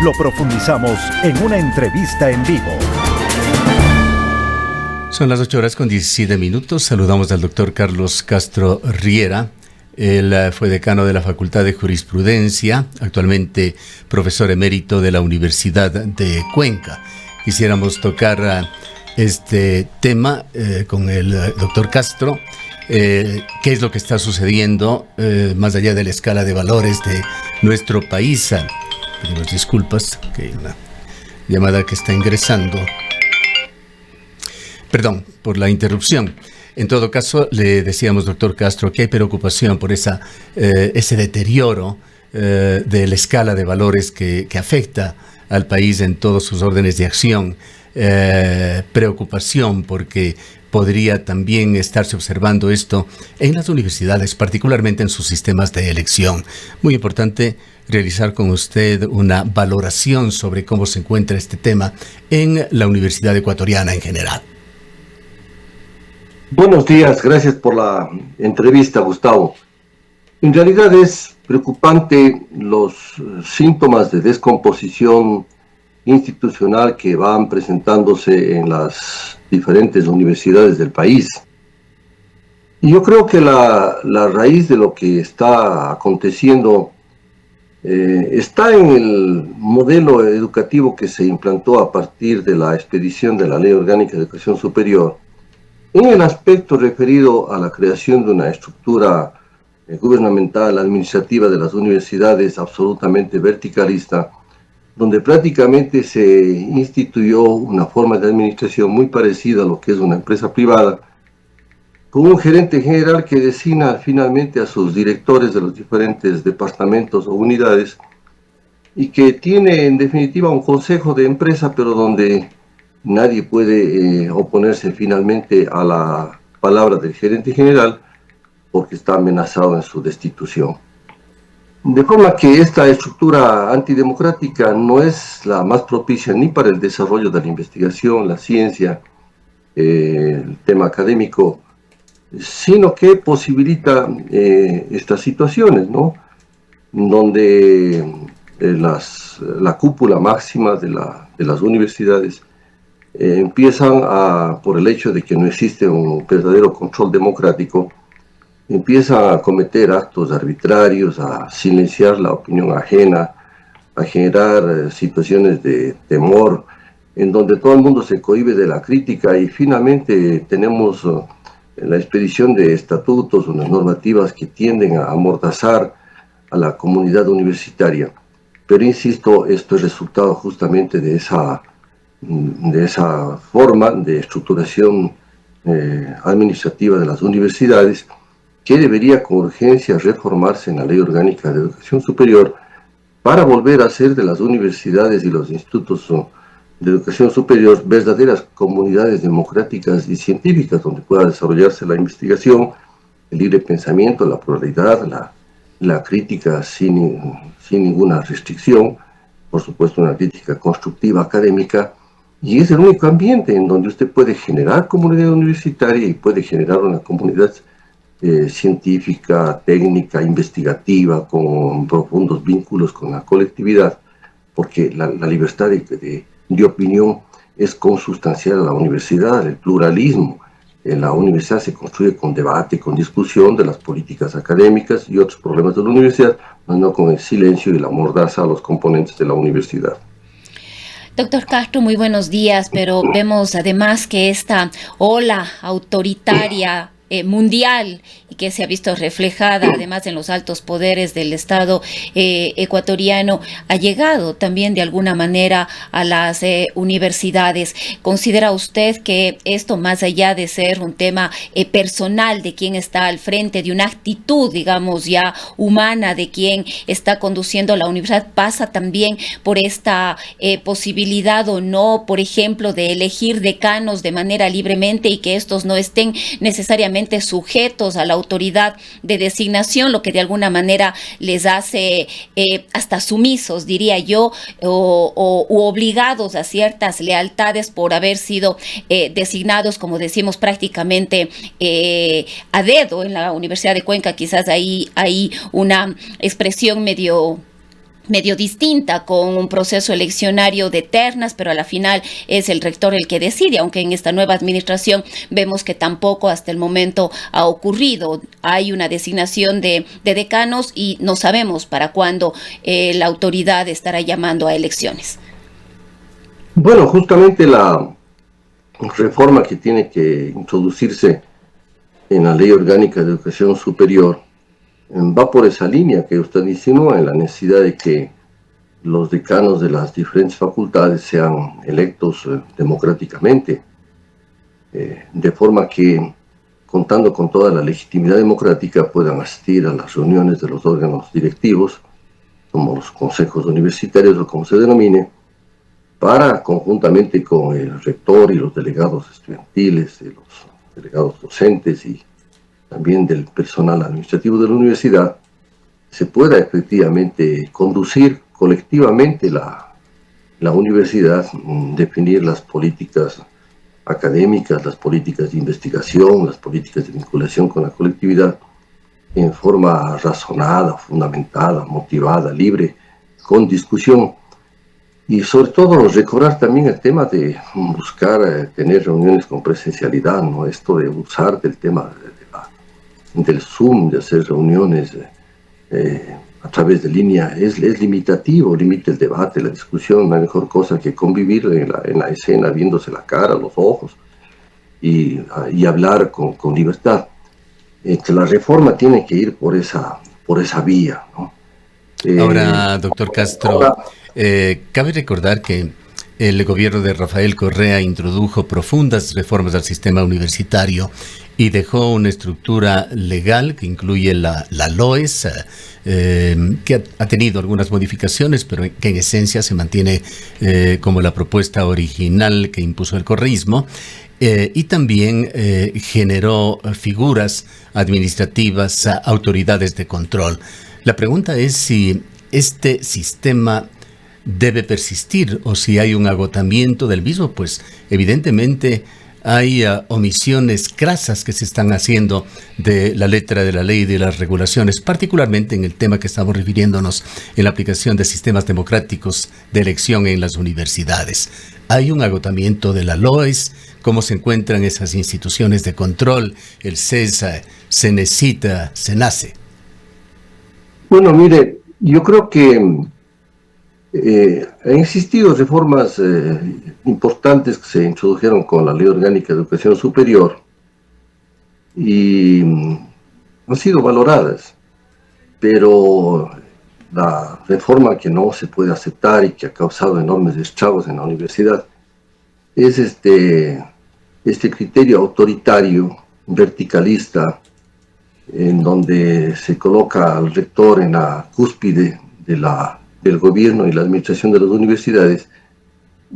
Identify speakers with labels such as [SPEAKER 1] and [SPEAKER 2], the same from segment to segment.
[SPEAKER 1] lo profundizamos en una entrevista en vivo.
[SPEAKER 2] Son las 8:17. Saludamos al doctor Carlos Castro Riera. Él fue decano de la Facultad de Jurisprudencia, actualmente profesor emérito de la Universidad de Cuenca. Quisiéramos tocar este tema con el doctor Castro. ¿Qué es lo que está sucediendo más allá de la escala de valores de nuestro país? Pedimos disculpas, que hay una llamada que está ingresando. Perdón por la interrupción. En todo caso, le decíamos, doctor Castro, que hay preocupación por ese deterioro de la escala de valores que afecta al país en todos sus órdenes de acción. Preocupación porque podría también estarse observando esto en las universidades, particularmente en sus sistemas de elección. Muy importante realizar con usted una valoración sobre cómo se encuentra este tema en la Universidad Ecuatoriana en general.
[SPEAKER 3] Buenos días, gracias por la entrevista, Gustavo. En realidad es preocupante los síntomas de descomposición institucional que van presentándose en las diferentes universidades del país. Y yo creo que la raíz de lo que está aconteciendo está en el modelo educativo que se implantó a partir de la expedición de la Ley Orgánica de Educación Superior, en el aspecto referido a la creación de una estructura gubernamental, administrativa de las universidades absolutamente verticalista, donde prácticamente se instituyó una forma de administración muy parecida a lo que es una empresa privada, con un gerente general que designa finalmente a sus directores de los diferentes departamentos o unidades y que tiene en definitiva un consejo de empresa, pero donde nadie puede oponerse finalmente a la palabra del gerente general porque está amenazado en su destitución. De forma que esta estructura antidemocrática no es la más propicia ni para el desarrollo de la investigación, la ciencia, el tema académico, sino que posibilita estas situaciones, ¿no? Donde la cúpula máxima de las universidades empiezan por el hecho de que no existe un verdadero control democrático, empiezan a cometer actos arbitrarios, a silenciar la opinión ajena, a generar situaciones de temor, en donde todo el mundo se cohíbe de la crítica y finalmente tenemos la expedición de estatutos, unas normativas que tienden a amordazar a la comunidad universitaria. Pero insisto, esto es resultado justamente de esa forma de estructuración administrativa de las universidades, que debería con urgencia reformarse en la Ley Orgánica de Educación Superior para volver a hacer de las universidades y los institutos de educación superior verdaderas comunidades democráticas y científicas donde pueda desarrollarse la investigación, el libre pensamiento, la pluralidad, la crítica sin ninguna restricción, por supuesto una crítica constructiva académica, y es el único ambiente en donde usted puede generar comunidad universitaria y puede generar una comunidad científica, técnica, investigativa, con profundos vínculos con la colectividad, porque la libertad de opinión es consustancial a la universidad, el pluralismo. En la universidad se construye con debate, con discusión de las políticas académicas y otros problemas de la universidad, no con el silencio y la mordaza a los componentes de la universidad.
[SPEAKER 4] Doctor Castro, muy buenos días, pero vemos además que esta ola autoritaria mundial y que se ha visto reflejada además en los altos poderes del Estado ecuatoriano, ha llegado también de alguna manera a las universidades. ¿Considera usted que esto, más allá de ser un tema personal de quien está al frente, de una actitud, digamos, ya humana de quien está conduciendo la universidad, pasa también por esta posibilidad o no, por ejemplo, de elegir decanos de manera libremente y que estos no estén necesariamente sujetos a la autoridad de designación, lo que de alguna manera les hace hasta sumisos, diría yo, u obligados a ciertas lealtades por haber sido designados, como decimos, prácticamente a dedo en la Universidad de Cuenca? Quizás ahí hay una expresión medio medio distinta, con un proceso eleccionario de ternas, pero a la final es el rector el que decide, aunque en esta nueva administración vemos que tampoco hasta el momento ha ocurrido. Hay una designación de decanos y no sabemos para cuándo la autoridad estará llamando a elecciones.
[SPEAKER 3] Bueno, justamente la reforma que tiene que introducirse en la Ley Orgánica de Educación Superior va por esa línea que usted insinúa, en la necesidad de que los decanos de las diferentes facultades sean electos democráticamente, de forma que, contando con toda la legitimidad democrática, puedan asistir a las reuniones de los órganos directivos, como los consejos universitarios o como se denomine, para, conjuntamente con el rector y los delegados estudiantiles, y los delegados docentes y también del personal administrativo de la universidad, se pueda efectivamente conducir colectivamente la universidad, definir las políticas académicas, las políticas de investigación, las políticas de vinculación con la colectividad en forma razonada, fundamentada, motivada, libre, con discusión. Y sobre todo recobrar también el tema de buscar tener reuniones con presencialidad, ¿no? Esto de usar del tema del Zoom, de hacer reuniones a través de línea, es limitativo, limita el debate, la discusión. No hay mejor cosa que convivir en la escena, viéndose la cara, los ojos, y hablar con libertad. Que la reforma tiene que ir por esa vía, ¿no?
[SPEAKER 2] Ahora, doctor Castro, cabe recordar que el gobierno de Rafael Correa introdujo profundas reformas al sistema universitario y dejó una estructura legal que incluye la LOES, que ha tenido algunas modificaciones, pero que en esencia se mantiene como la propuesta original que impuso el correísmo, y también generó figuras administrativas, autoridades de control. La pregunta es si este sistema debe persistir o si hay un agotamiento del mismo, pues evidentemente hay omisiones crasas que se están haciendo de la letra de la ley y de las regulaciones, particularmente en el tema que estamos refiriéndonos en la aplicación de sistemas democráticos de elección en las universidades. Hay un agotamiento de la LOES, cómo se encuentran esas instituciones de control, el CESA, CENESITA, CENACE.
[SPEAKER 3] Bueno, mire, yo creo que han existido reformas importantes que se introdujeron con la Ley Orgánica de Educación Superior y han sido valoradas, pero la reforma que no se puede aceptar y que ha causado enormes estragos en la universidad es este criterio autoritario, verticalista, en donde se coloca al rector en la cúspide del gobierno y la administración de las universidades,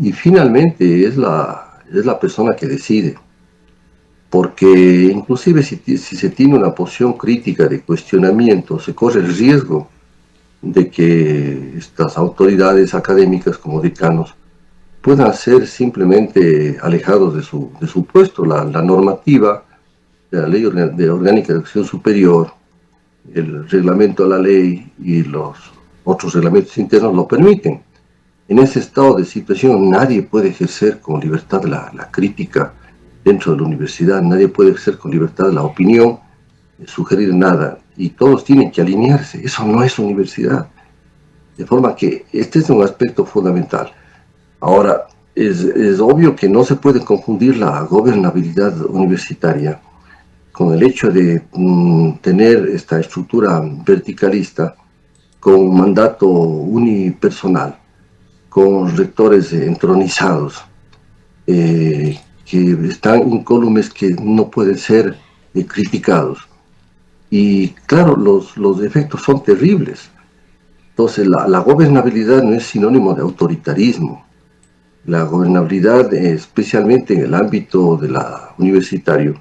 [SPEAKER 3] y finalmente es la persona que decide, porque inclusive si se tiene una posición crítica de cuestionamiento, se corre el riesgo de que estas autoridades académicas como decanos puedan ser simplemente alejados de su puesto. La normativa de la Ley Orgánica de Educación Superior, el reglamento de la ley y los otros reglamentos internos lo permiten. En ese estado de situación nadie puede ejercer con libertad la crítica dentro de la universidad, nadie puede ejercer con libertad la opinión, sugerir nada, y todos tienen que alinearse. Eso no es universidad. De forma que este es un aspecto fundamental. Ahora, es obvio que no se puede confundir la gobernabilidad universitaria con el hecho de tener esta estructura verticalista con un mandato unipersonal, con rectores entronizados, que están incólumes, que no pueden ser criticados. Y claro, los efectos son terribles. Entonces, la gobernabilidad no es sinónimo de autoritarismo. La gobernabilidad, especialmente en el ámbito de la universitario,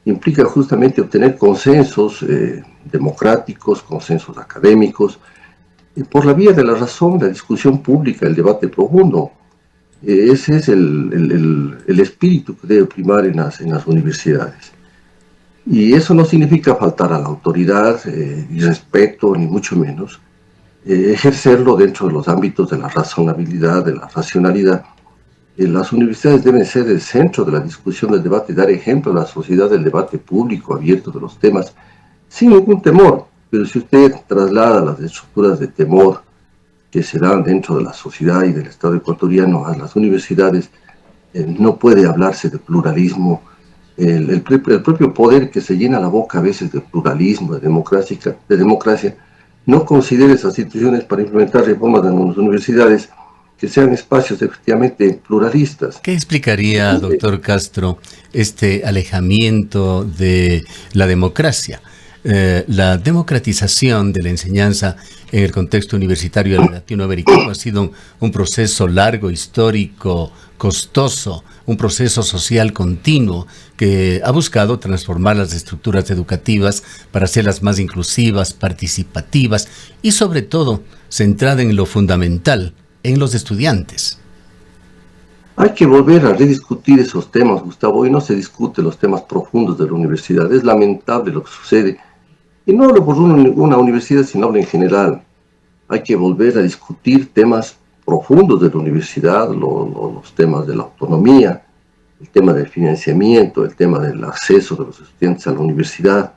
[SPEAKER 3] implica justamente obtener consensos democráticos, consensos académicos, por la vía de la razón, la discusión pública, el debate profundo. Ese es el espíritu que debe primar en las universidades. Y eso no significa faltar a la autoridad y respeto, ni mucho menos, ejercerlo dentro de los ámbitos de la razonabilidad, de la racionalidad. Las universidades deben ser el centro de la discusión del debate y dar ejemplo a la sociedad del debate público abierto de los temas sin ningún temor. Pero si usted traslada las estructuras de temor que se dan dentro de la sociedad y del Estado ecuatoriano a las universidades, no puede hablarse de pluralismo. El propio poder que se llena la boca a veces de pluralismo, de democracia, no considera esas instituciones para implementar reformas en las universidades que sean espacios efectivamente pluralistas.
[SPEAKER 2] ¿Qué explicaría, doctor Castro, este alejamiento de la democracia? La democratización de la enseñanza en el contexto universitario latinoamericano ha sido un proceso largo, histórico, costoso, un proceso social continuo que ha buscado transformar las estructuras educativas para hacerlas más inclusivas, participativas y sobre todo centrada en lo fundamental, en los estudiantes.
[SPEAKER 3] Hay que volver a rediscutir esos temas, Gustavo. Hoy no se discuten los temas profundos de la universidad. Es lamentable lo que sucede. Y no hablo por una universidad, sino hablo en general. Hay que volver a discutir temas profundos de la universidad, los temas de la autonomía, el tema del financiamiento, el tema del acceso de los estudiantes a la universidad.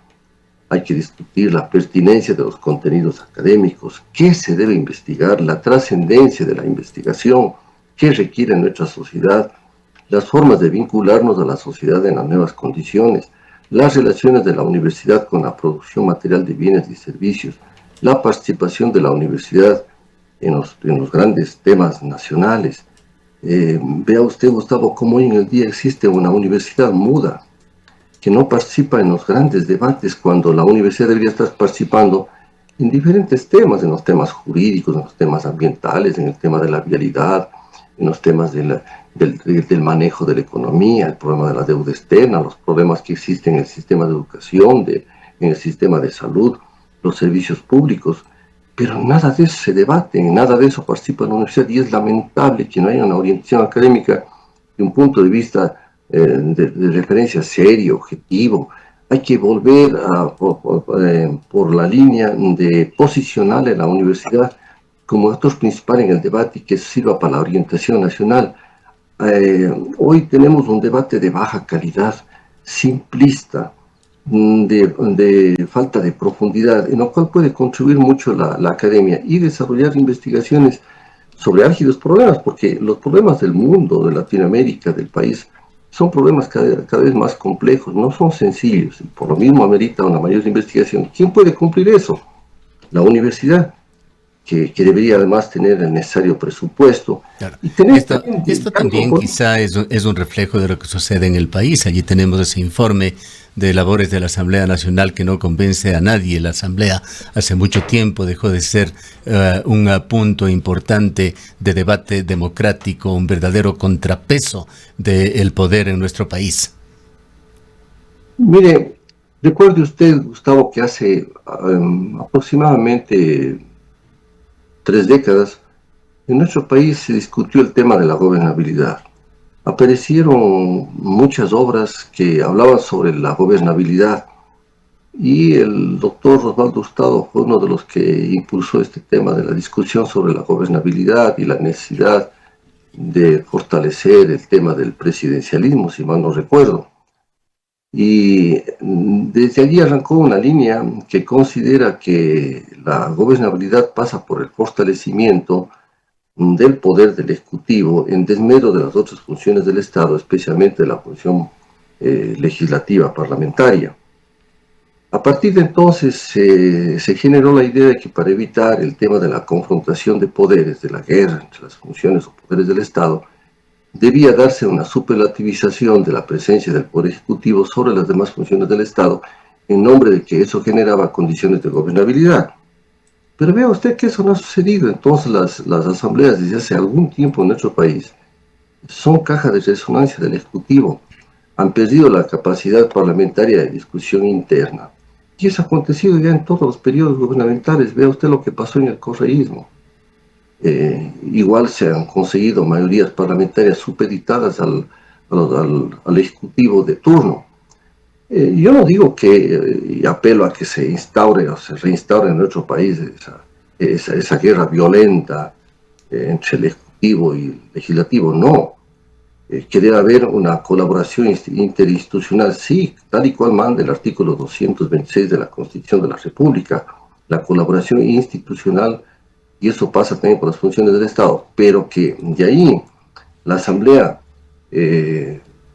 [SPEAKER 3] Hay que discutir la pertinencia de los contenidos académicos, qué se debe investigar, la trascendencia de la investigación, qué requiere nuestra sociedad, las formas de vincularnos a la sociedad en las nuevas condiciones, las relaciones de la universidad con la producción material de bienes y servicios, la participación de la universidad en los grandes temas nacionales. Vea usted, Gustavo, cómo hoy en el día existe una universidad muda, que no participa en los grandes debates cuando la universidad debería estar participando en diferentes temas, en los temas jurídicos, en los temas ambientales, en el tema de la vialidad, en los temas del manejo de la economía, el problema de la deuda externa, los problemas que existen en el sistema de educación, en el sistema de salud, los servicios públicos. Pero nada de eso se debate, en nada de eso participa la universidad y es lamentable que no haya una orientación académica de un punto de vista de referencia serio, objetivo. Hay que volver por la línea de posicionar a la universidad como actor principal en el debate y que sirva para la orientación nacional. Hoy tenemos un debate de baja calidad, simplista, de falta de profundidad, en lo cual puede contribuir mucho la academia y desarrollar investigaciones sobre álgidos problemas, porque los problemas del mundo, de Latinoamérica, del país, son problemas cada vez más complejos, no son sencillos, y por lo mismo amerita una mayor investigación. ¿Quién puede cumplir eso? La universidad, que debería además tener el necesario presupuesto.
[SPEAKER 2] Claro.
[SPEAKER 3] Y tener
[SPEAKER 2] Esto también quizá es un reflejo de lo que sucede en el país. Allí tenemos ese informe de labores de la Asamblea Nacional que no convence a nadie. La Asamblea hace mucho tiempo dejó de ser un punto importante de debate democrático, un verdadero contrapeso del poder en nuestro país.
[SPEAKER 3] Mire, recuerde usted, Gustavo, que hace aproximadamente 3 décadas, en nuestro país se discutió el tema de la gobernabilidad. Aparecieron muchas obras que hablaban sobre la gobernabilidad y el doctor Osvaldo Hurtado fue uno de los que impulsó este tema de la discusión sobre la gobernabilidad y la necesidad de fortalecer el tema del presidencialismo, si mal no recuerdo. Y desde allí arrancó una línea que considera que la gobernabilidad pasa por el fortalecimiento del poder del Ejecutivo en desmedro de las otras funciones del Estado, especialmente de la función legislativa parlamentaria. A partir de entonces se generó la idea de que para evitar el tema de la confrontación de poderes, de la guerra entre las funciones o poderes del Estado, debía darse una superlativización de la presencia del Poder Ejecutivo sobre las demás funciones del Estado, en nombre de que eso generaba condiciones de gobernabilidad. Pero vea usted que eso no ha sucedido. Entonces las asambleas desde hace algún tiempo en nuestro país son caja de resonancia del Ejecutivo, han perdido la capacidad parlamentaria de discusión interna. Y eso ha acontecido ya en todos los periodos gubernamentales. Vea usted lo que pasó en el correísmo. Igual se han conseguido mayorías parlamentarias supeditadas al Ejecutivo de turno. Yo no digo que, y apelo a que se instaure o se reinstaure en nuestro país esa guerra violenta entre el Ejecutivo y el Legislativo, no. Que debe haber una colaboración interinstitucional, sí, tal y cual manda el artículo 226 de la Constitución de la República, la colaboración institucional, y eso pasa también por las funciones del Estado, pero que de ahí la Asamblea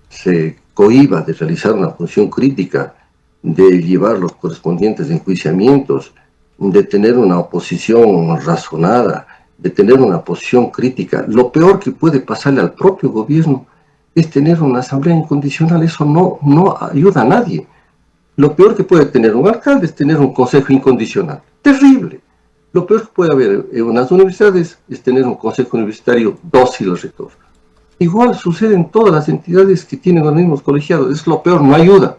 [SPEAKER 3] se cohíba de realizar una función crítica, de llevar los correspondientes enjuiciamientos, de tener una oposición razonada, de tener una posición crítica. Lo peor que puede pasarle al propio gobierno es tener una asamblea incondicional. Eso no ayuda a nadie. Lo peor que puede tener un alcalde es tener un consejo incondicional. Terrible. Lo peor que puede haber en unas universidades es tener un consejo universitario dócil al rector. Igual sucede en todas las entidades que tienen organismos colegiados. Es lo peor, no ayuda.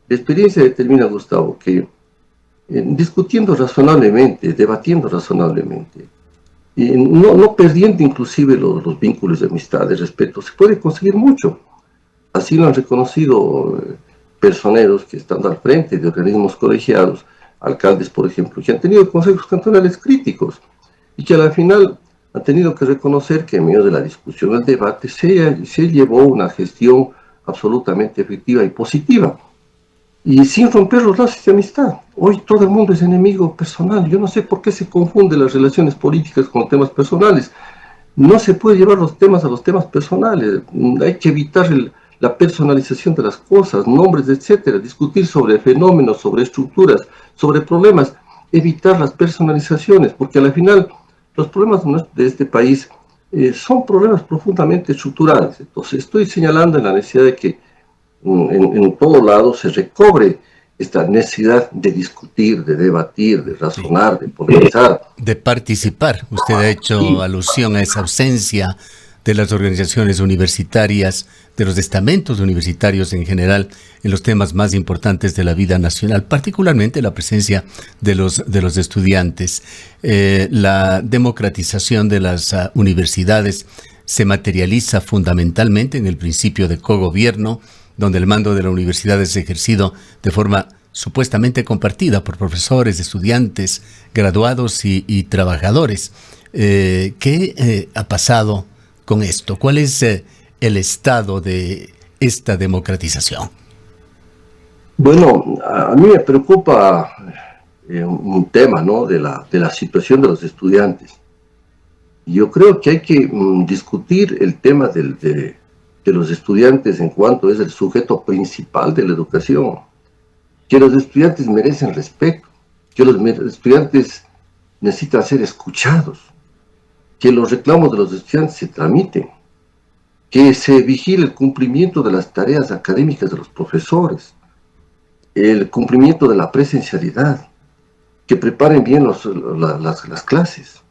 [SPEAKER 3] La experiencia determina, Gustavo, que discutiendo razonablemente, debatiendo razonablemente, no perdiendo inclusive los vínculos de amistad, de respeto, se puede conseguir mucho. Así lo han reconocido personeros que están al frente de organismos colegiados, alcaldes, por ejemplo, que han tenido consejos cantonales críticos y que a la final han tenido que reconocer que en medio de la discusión, el debate, se llevó una gestión absolutamente efectiva y positiva. Y sin romper los lazos de amistad. Hoy todo el mundo es enemigo personal. Yo no sé por qué se confunden las relaciones políticas con temas personales. No se puede llevar los temas a los temas personales. Hay que evitar la personalización de las cosas, nombres, etcétera. Discutir sobre fenómenos, sobre estructuras, sobre problemas. Evitar las personalizaciones, porque al final los problemas de este país son problemas profundamente estructurales. Entonces estoy señalando en la necesidad de que en todo lado se recobre esta necesidad de discutir, de debatir, de razonar, de polemizar.
[SPEAKER 2] De participar. Usted ha hecho alusión a esa ausencia de las organizaciones universitarias, de los estamentos universitarios en general, en los temas más importantes de la vida nacional, particularmente la presencia de los estudiantes. La democratización de las universidades se materializa fundamentalmente en el principio de cogobierno, donde el mando de la universidad es ejercido de forma supuestamente compartida por profesores, estudiantes, graduados y trabajadores. ¿Qué ha pasado con esto? ¿Cuál es el estado de esta democratización?
[SPEAKER 3] Bueno, a mí me preocupa un tema, ¿no?, de la situación de los estudiantes. Yo creo que hay que discutir el tema de los estudiantes en cuanto es el sujeto principal de la educación, que los estudiantes merecen respeto, que los estudiantes necesitan ser escuchados, que los reclamos de los estudiantes se tramiten, que se vigile el cumplimiento de las tareas académicas de los profesores, el cumplimiento de la presencialidad, que preparen bien las clases,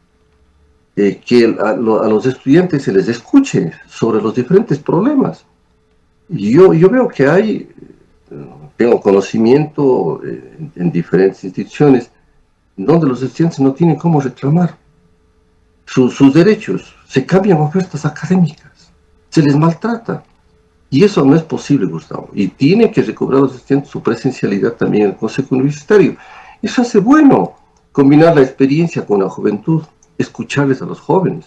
[SPEAKER 3] que a los estudiantes se les escuche sobre los diferentes problemas. Yo veo que tengo conocimiento en diferentes instituciones donde los estudiantes no tienen cómo reclamar sus derechos, se cambian ofertas académicas, se les maltrata. Y eso no es posible, Gustavo. Y tienen que recobrar los estudiantes su presencialidad también en el Consejo Universitario. Eso hace bueno, combinar la experiencia con la juventud, escucharles a los jóvenes.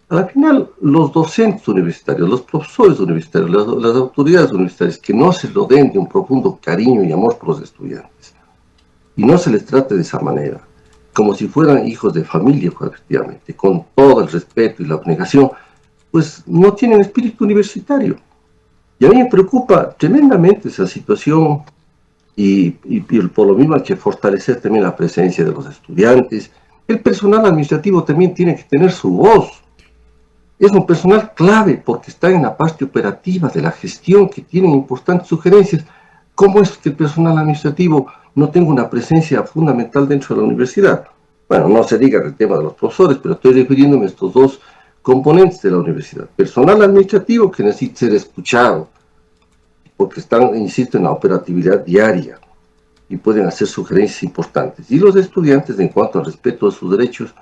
[SPEAKER 3] Al final, los docentes universitarios, los profesores universitarios, las autoridades universitarias, que no se lo den de un profundo cariño y amor por los estudiantes, y no se les trate de esa manera, como si fueran hijos de familia, efectivamente, con todo el respeto y la abnegación, pues no tienen espíritu universitario. Y a mí me preocupa tremendamente esa situación, y por lo mismo hay que fortalecer también la presencia de los estudiantes. El personal administrativo también tiene que tener su voz. Es un personal clave porque está en la parte operativa de la gestión, que tienen importantes sugerencias. ¿Cómo es que el personal administrativo no tenga una presencia fundamental dentro de la universidad? Bueno, no se diga el tema de los profesores, pero estoy refiriéndome a estos dos componentes de la universidad. Personal administrativo que necesita ser escuchado, porque están, insisto, en la operatividad diaria y pueden hacer sugerencias importantes. Y los estudiantes en cuanto al respeto de sus derechos,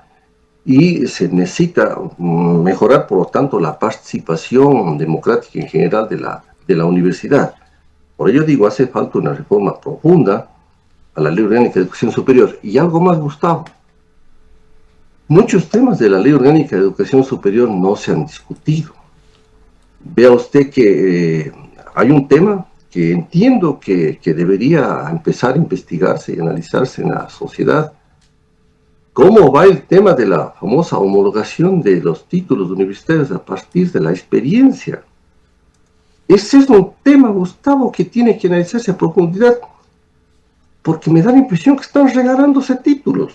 [SPEAKER 3] y se necesita mejorar, por lo tanto, la participación democrática en general de la universidad. Por ello digo, hace falta una reforma profunda a la Ley Orgánica de Educación Superior. Y algo más, Gustavo. muchos temas de la Ley Orgánica de Educación Superior no se han discutido. Vea usted que hay un tema que entiendo que debería empezar a investigarse y analizarse en la sociedad. ¿Cómo va el tema de la famosa homologación de los títulos universitarios a partir de la experiencia? Ese es un tema, Gustavo, que tiene que analizarse a profundidad, porque me da la impresión que están regalándose títulos.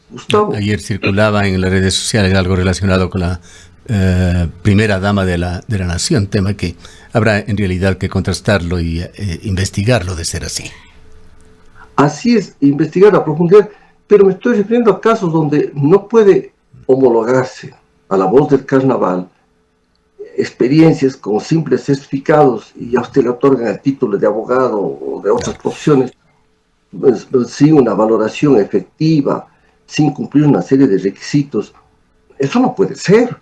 [SPEAKER 3] Gustavo.
[SPEAKER 2] Ayer circulaba en las redes sociales algo relacionado con la primera dama de la nación, tema que habrá en realidad que contrastarlo y investigarlo de ser así.
[SPEAKER 3] Así es, investigar a profundidad, pero me estoy refiriendo a casos donde no puede homologarse a la voz del carnaval experiencias con simples certificados y a usted le otorgan el título de abogado o de otras profesiones sin una valoración efectiva, sin cumplir una serie de requisitos. Eso no puede ser.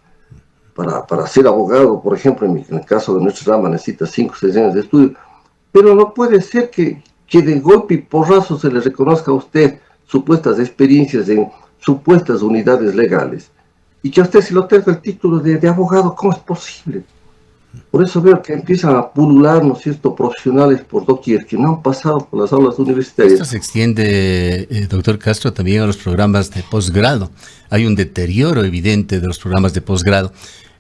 [SPEAKER 3] Para ser abogado, por ejemplo, en el caso de nuestra rama necesita 5 o 6 años de estudio, pero no puede ser que de golpe y porrazo se le reconozca a usted supuestas experiencias en supuestas unidades legales y que a usted se le otorga el título de abogado. ¿Cómo es posible? Por eso veo que empiezan a pulular, ¿no es cierto?, profesionales por doquier que no han pasado por las aulas universitarias.
[SPEAKER 2] Esto se extiende, doctor Castro, también a los programas de posgrado. Hay un deterioro evidente de los programas de posgrado.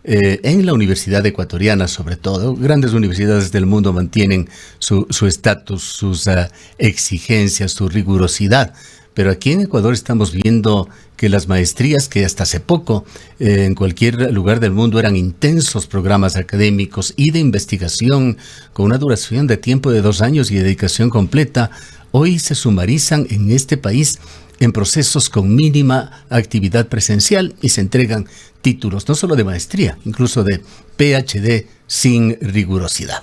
[SPEAKER 2] En la Universidad Ecuatoriana, sobre todo, grandes universidades del mundo mantienen su estatus, sus exigencias, su rigurosidad. Pero aquí en Ecuador estamos viendo que las maestrías, que hasta hace poco en cualquier lugar del mundo eran intensos programas académicos y de investigación con una duración de tiempo de 2 años y dedicación completa, hoy se sumarizan en este país en procesos con mínima actividad presencial y se entregan títulos no solo de maestría, incluso de PhD sin rigurosidad.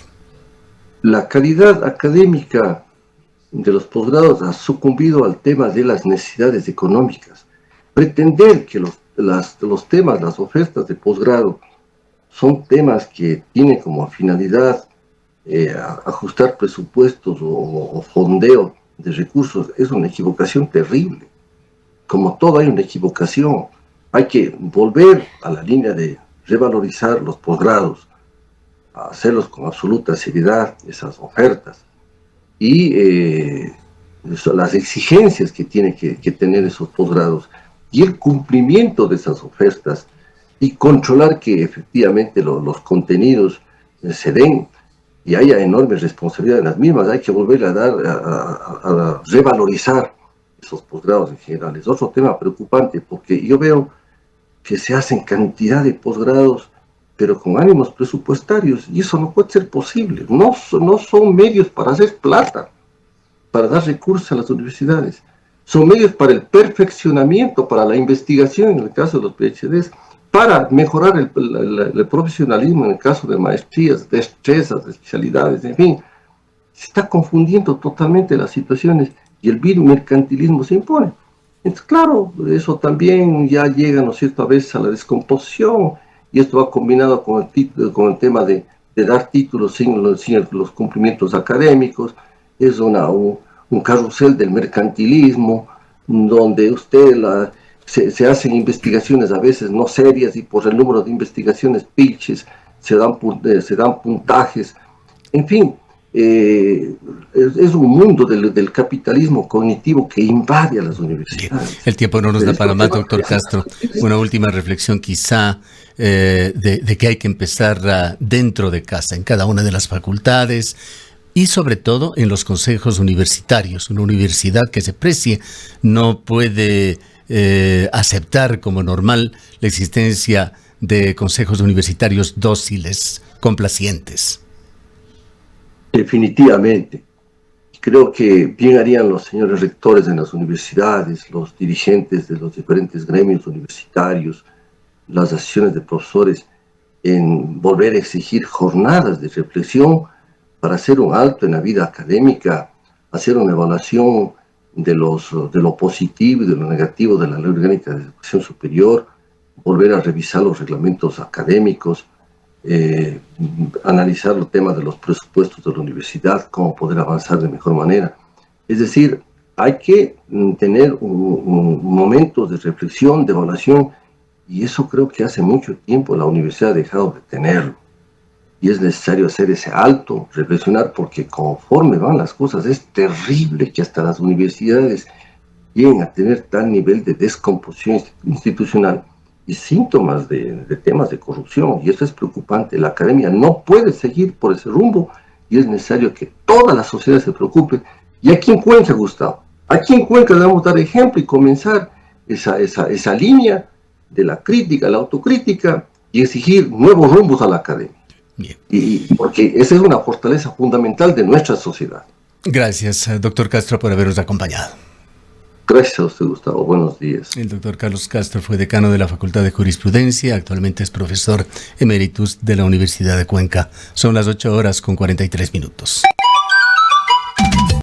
[SPEAKER 3] La calidad académica de los posgrados ha sucumbido al tema de las necesidades económicas. Pretender que los temas, las ofertas de posgrado son temas que tienen como finalidad ajustar presupuestos o fondeo de recursos es una equivocación terrible. Como todo hay una equivocación. Hay que volver a la línea de revalorizar los posgrados, a hacerlos con absoluta seriedad, esas ofertas, y las exigencias que tienen que tener esos posgrados, y el cumplimiento de esas ofertas, y controlar que efectivamente los contenidos se den, y haya enorme responsabilidad en las mismas. Hay que volver a dar, a revalorizar esos posgrados en general. Es otro tema preocupante, porque yo veo que se hacen cantidad de posgrados, pero con ánimos presupuestarios, y eso no puede ser posible. No son medios para hacer plata, para dar recursos a las universidades. Son medios para el perfeccionamiento, para la investigación, en el caso de los PhDs, para mejorar el profesionalismo, en el caso de maestrías, destrezas, de especialidades, en fin. Se está confundiendo totalmente las situaciones y el vil mercantilismo se impone. Entonces, claro, eso también ya llega, ¿no es cierto?, a veces a la descomposición, y esto va combinado con el tema de dar títulos sin los cumplimientos académicos. Es un carrusel del mercantilismo, donde se hacen investigaciones a veces no serias, y por el número de investigaciones pitches se dan puntajes. En fin, es un mundo del capitalismo cognitivo que invade a las universidades.
[SPEAKER 2] El tiempo no nos da para más, doctor Castro. Una última reflexión quizá de que hay que empezar dentro de casa, en cada una de las facultades y sobre todo en los consejos universitarios. Una universidad que se precie no puede aceptar como normal la existencia de consejos universitarios dóciles, complacientes.
[SPEAKER 3] Definitivamente. Creo que bien harían los señores rectores de las universidades, los dirigentes de los diferentes gremios universitarios, las asociaciones de profesores, en volver a exigir jornadas de reflexión para hacer un alto en la vida académica, hacer una evaluación de lo positivo y de lo negativo de la Ley Orgánica de Educación Superior, volver a revisar los reglamentos académicos, analizar los temas de los presupuestos de la universidad, cómo poder avanzar de mejor manera. Es decir, hay que tener un momento de reflexión, de evaluación, y eso creo que hace mucho tiempo la universidad ha dejado de tenerlo. Y es necesario hacer ese alto, reflexionar, porque conforme van las cosas es terrible que hasta las universidades lleguen a tener tal nivel de descomposición institucional y síntomas de temas de corrupción, y eso es preocupante. La academia no puede seguir por ese rumbo y es necesario que toda la sociedad se preocupe. Y aquí en Cuenca, Gustavo, aquí en Cuenca debemos dar ejemplo y comenzar esa línea de la crítica, la autocrítica y exigir nuevos rumbos a la academia.
[SPEAKER 2] Bien.
[SPEAKER 3] Y porque esa es una fortaleza fundamental de nuestra sociedad.
[SPEAKER 2] Gracias, doctor Castro, por habernos acompañado.
[SPEAKER 3] Gracias a usted, Gustavo. Buenos días.
[SPEAKER 2] El doctor Carlos Castro fue decano de la Facultad de Jurisprudencia, actualmente es profesor emeritus de la Universidad de Cuenca. Son las 8:43 minutos.